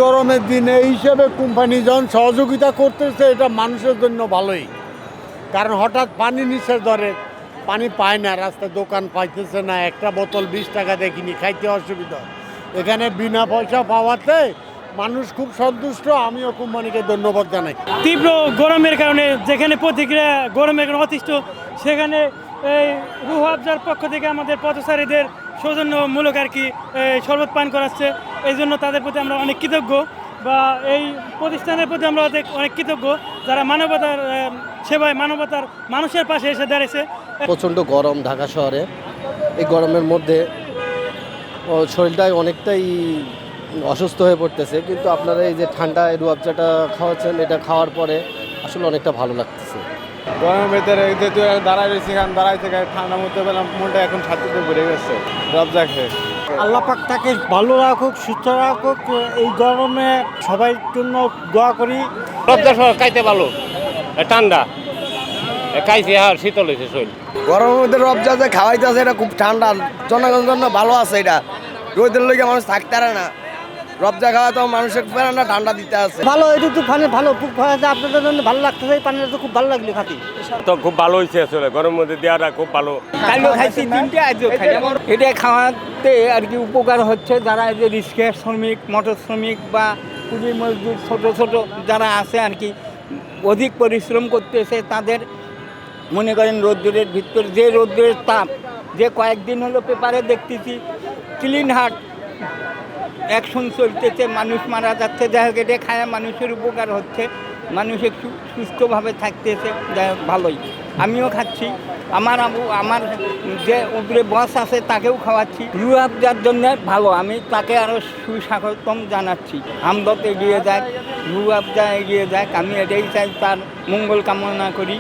গরমের দিনে এই হিসেবে কোম্পানি যখন সহযোগিতা করতেছে এটা মানুষের জন্য ভালোই, কারণ হঠাৎ পানি নিচের দরে পানি পায় না, রাস্তায় দোকান পাইতেছে না, একটা বোতল 20 টাকা দিয়ে কিনি খাইতে অসুবিধা। এখানে বিনা পয়সা পাওয়াতে মানুষ খুব সন্তুষ্ট। আমিও কোম্পানিকে ধন্যবাদ জানাই। তীব্র গরমের কারণে যেখানে প্রতিক্রিয়া গরমের কারণে অতিষ্ঠ, সেখানে এই রুহ আফজার পক্ষ থেকে আমাদের পথচারীদের সৌজন্যমূলক আর কি শরবত পান করাচ্ছে। এই জন্য তাদের প্রতি আমরা অনেক কৃতজ্ঞ, বা এই প্রতিষ্ঠানের প্রতি আমরা অনেক কৃতজ্ঞ যারা মানবতার সেবায়, মানবতার মানুষের পাশে এসে দাঁড়িয়েছে। প্রচণ্ড গরম ঢাকা শহরে, এই গরমের মধ্যে শরীরটাই অনেকটাই অসুস্থ হয়ে পড়তেছে, কিন্তু আপনারা এই যে ঠান্ডা রুহ আফজাটা খাওয়াচ্ছেন, এটা খাওয়ার পরে আসলে অনেকটা ভালো লাগতেছে। গরমের ভেতরে যেহেতু দাঁড়াই রয়েছি, এখানে দাঁড়াই থেকে ঠান্ডার মধ্যে পেলাম, মনটা এখন শান্তিতে ভরে গেছে রুহ আফজা খেয়ে। আল্লাহ পাক তাকে ভালো রাখুক, সুস্থ রাখুক। এই গরমে সবাই জন্য দোয়া করি। রুহ আফজা খাইতে ভালো, ঠান্ডা খাইছে আর শীতল হয়েছে শরীর। গরমের মধ্যে রুহ আফজা যে খাওয়াইতেছে এটা খুব ঠান্ডা, জনগণের জন্য ভালো আছে। এটা রোদের লেগে মানুষ থাকতে পারে না, রুহ আফজা খাওয়া তো মানুষের পারে না, ঠান্ডা দিতে আছে ভালো। এটা তো পানি ভালো, খুব আপনাদের জন্য ভালো লাগতেছে। এই পানিটা তো খুব ভালো লাগলো খাতি। তো খুব ভালো হয়েছে আসলে, গরমের মধ্যে দেওয়াটা খুব ভালো। কালও খাইছি, তিনটে আজও খাই। এটা খাওয়াতে আর কি উপকার হচ্ছে, যারা এই যে রিক্সা শ্রমিক, মোটর শ্রমিক বা কুলি মজদুর ছোট ছোট যারা আছে আর কি, অধিক পরিশ্রম করতেছে, তাদের মনে করেন রোদ্দুরের ভিতর যে রোদ্দুরের তাপ, যে কয়েকদিন হলো পেপারে দেখতেছি ক্লিন হার্ট অ্যাকশন চলতেছে, মানুষ মারা যাচ্ছে, যাই হোক এটা খায় মানুষের উপকার হচ্ছে, মানুষ একটু সুস্থভাবে থাকতেছে, যাই হোক ভালোই। আমিও খাচ্ছি, আমার যে উপরে বস আছে তাকেও খাওয়াচ্ছি। রুহ আফজার জন্য ভালো, আমি তাকে আরও সুস্বাগতম জানাচ্ছি। হামদত এগিয়ে যাক, রুহ আফজা এগিয়ে যাক, আমি এটাই চাই, তার মঙ্গল কামনা করি।